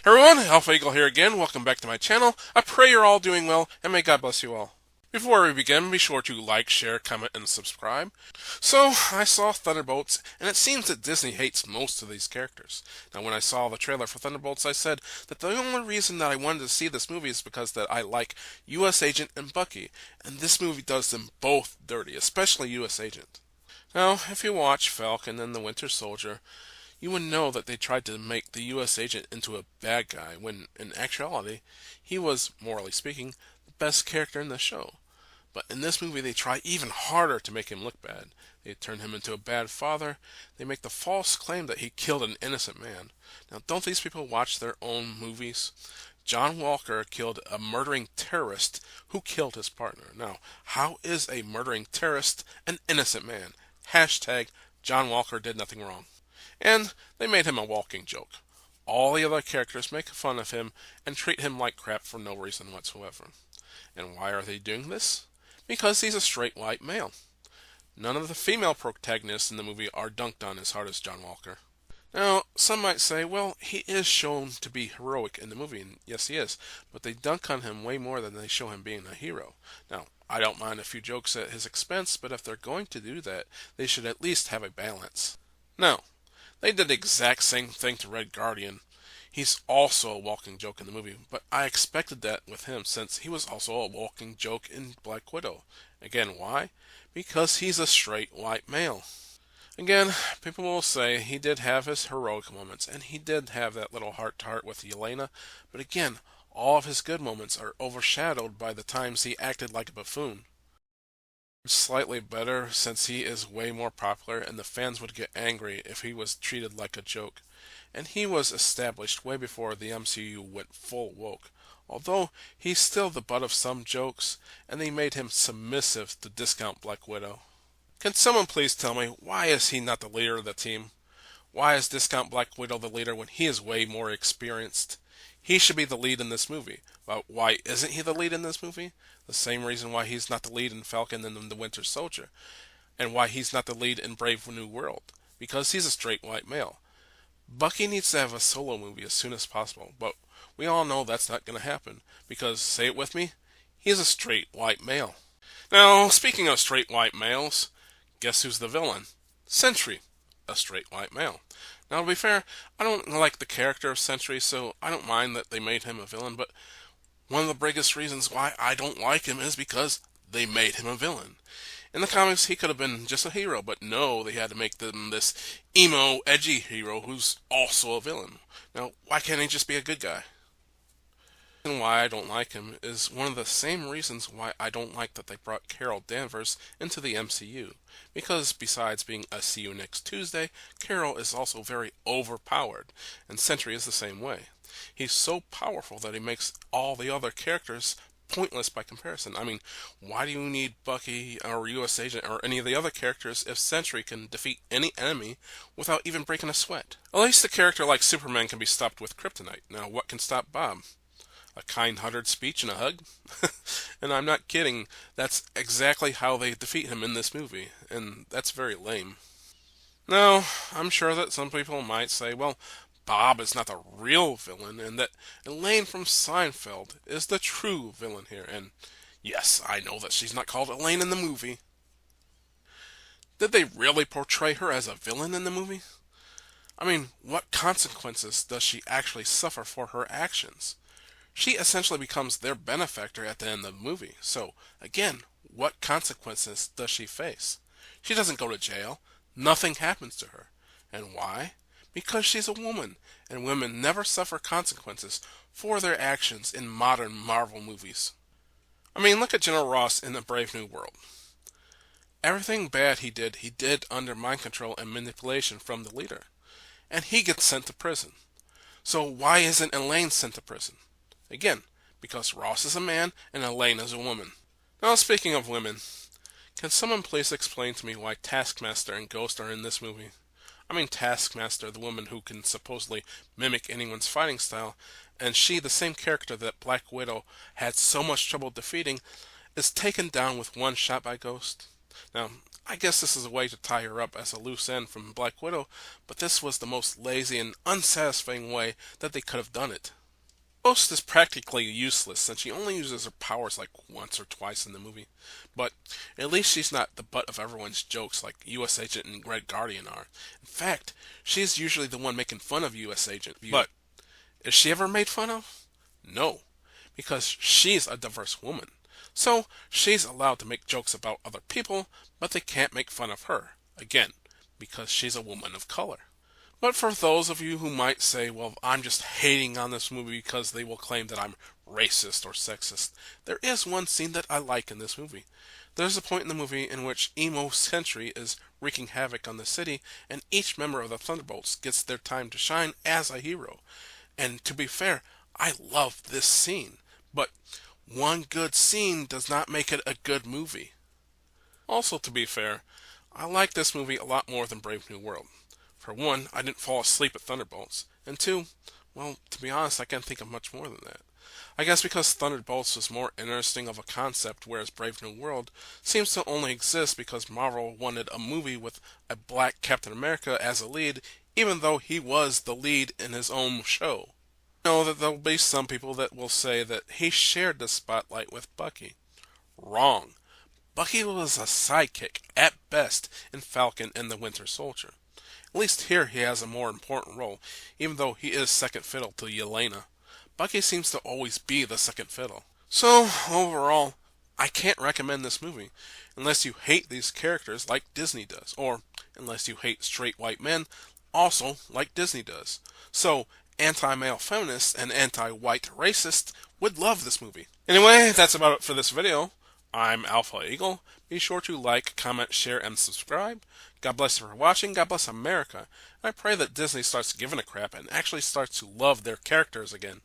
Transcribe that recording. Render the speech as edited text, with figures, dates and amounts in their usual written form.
Everyone, Alpha Eagle here again. Welcome back to my channel. I pray you're all doing well, and may God bless you all. Before we begin, be sure to like, share, comment, and subscribe. So, I saw Thunderbolts, and it seems that Disney hates most of these characters. Now, when I saw the trailer for Thunderbolts, I said that the only reason that I wanted to see this movie is because that I like U.S. Agent and Bucky, and this movie does them both dirty, especially U.S. Agent. Now, if you watch Falcon and the Winter Soldier, you would know that they tried to make the U.S. agent into a bad guy, when in actuality, he was, morally speaking, the best character in the show. But in this movie, they try even harder to make him look bad. They turn him into a bad father. They make the false claim that he killed an innocent man. Now, don't these people watch their own movies? John Walker killed a murdering terrorist who killed his partner. Now, how is a murdering terrorist an innocent man? Hashtag John Walker did nothing wrong. And they made him a walking joke. All the other characters make fun of him and treat him like crap for no reason whatsoever. And why are they doing this? Because he's a straight white male. None of the female protagonists in the movie are dunked on as hard as John Walker. Now, some might say, well, he is shown to be heroic in the movie, and yes, he is, but they dunk on him way more than they show him being a hero. Now, I don't mind a few jokes at his expense, but if they're going to do that, they should at least have a balance. Now, they did the exact same thing to Red Guardian. He's also a walking joke in the movie, but I expected that with him since he was also a walking joke in Black Widow. Again, why? Because he's a straight white male. Again, people will say he did have his heroic moments, and he did have that little heart-to-heart with Yelena, but again, all of his good moments are overshadowed by the times he acted like a buffoon. Slightly better since he is way more popular and the fans would get angry if he was treated like a joke. And he was established way before the MCU went full woke. Although he's still the butt of some jokes, and they made him submissive to discount Black Widow. Can someone please tell me, why is he not the leader of the team? Why is Discount Black Widow the leader when he is way more experienced? He should be the lead in this movie. But why isn't he the lead in this movie? The same reason why he's not the lead in Falcon and the Winter Soldier. And why he's not the lead in Brave New World. Because he's a straight white male. Bucky needs to have a solo movie as soon as possible. But we all know that's not going to happen. Because, say it with me, he's a straight white male. Now, speaking of straight white males, guess who's the villain? Sentry, a straight white male. Now, to be fair, I don't like the character of Sentry, so I don't mind that they made him a villain, but one of the biggest reasons why I don't like him is because they made him a villain. In the comics, he could have been just a hero, but no, they had to make them this emo, edgy hero who's also a villain. Now, why can't he just be a good guy? And why I don't like him is one of the same reasons why I don't like that they brought Carol Danvers into the MCU. Because besides being a see you next Tuesday, Carol is also very overpowered, and Sentry is the same way. He's so powerful that he makes all the other characters pointless by comparison. I mean, why do you need Bucky or US Agent or any of the other characters if Sentry can defeat any enemy without even breaking a sweat? At least a character like Superman can be stopped with kryptonite. Now, what can stop Bob? A kind-hearted speech and a hug? And I'm not kidding, that's exactly how they defeat him in this movie, and that's very lame. Now, I'm sure that some people might say, well, Bob is not the real villain, and that Elaine from Seinfeld is the true villain here, and yes, I know that she's not called Elaine in the movie. Did they really portray her as a villain in the movie? I mean, what consequences does she actually suffer for her actions? She essentially becomes their benefactor at the end of the movie. So, again, what consequences does she face? She doesn't go to jail. Nothing happens to her. And why? Because she's a woman, and women never suffer consequences for their actions in modern Marvel movies. I mean, look at General Ross in the Brave New World. Everything bad he did under mind control and manipulation from the leader. And he gets sent to prison. So why isn't Elaine sent to prison? Again, because Ross is a man and Elaine is a woman. Now, speaking of women, can someone please explain to me why Taskmaster and Ghost are in this movie? I mean, Taskmaster, the woman who can supposedly mimic anyone's fighting style, and she, the same character that Black Widow had so much trouble defeating, is taken down with one shot by Ghost. Now, I guess this is a way to tie her up as a loose end from Black Widow, but this was the most lazy and unsatisfying way that they could have done it. Ghost is practically useless since she only uses her powers like once or twice in the movie. But at least she's not the butt of everyone's jokes like US Agent and Red Guardian are. In fact, she's usually the one making fun of US Agent. But is she ever made fun of? No, because she's a diverse woman. So she's allowed to make jokes about other people, but they can't make fun of her. Again, because she's a woman of color. But for those of you who might say, well, I'm just hating on this movie because they will claim that I'm racist or sexist, there is one scene that I like in this movie. There's a point in the movie in which Emo Sentry is wreaking havoc on the city, and each member of the Thunderbolts gets their time to shine as a hero. And to be fair, I love this scene. But one good scene does not make it a good movie. Also, to be fair, I like this movie a lot more than Brave New World. For one, I didn't fall asleep at Thunderbolts. And two, well, to be honest, I can't think of much more than that. I guess because Thunderbolts was more interesting of a concept, whereas Brave New World seems to only exist because Marvel wanted a movie with a black Captain America as a lead, even though he was the lead in his own show. I know that there'll be some people that will say that he shared the spotlight with Bucky. Wrong. Bucky was a sidekick, at best, in Falcon and the Winter Soldier. At least here he has a more important role, even though he is second fiddle to Yelena. Bucky seems to always be the second fiddle. So, overall, I can't recommend this movie, unless you hate these characters like Disney does, or unless you hate straight white men, also like Disney does. So, anti-male feminists and anti-white racists would love this movie. Anyway, that's about it for this video. I'm Alpha Eagle. Be sure to like, comment, share, and subscribe. God bless you for watching. God bless America. And I pray that Disney starts giving a crap and actually starts to love their characters again.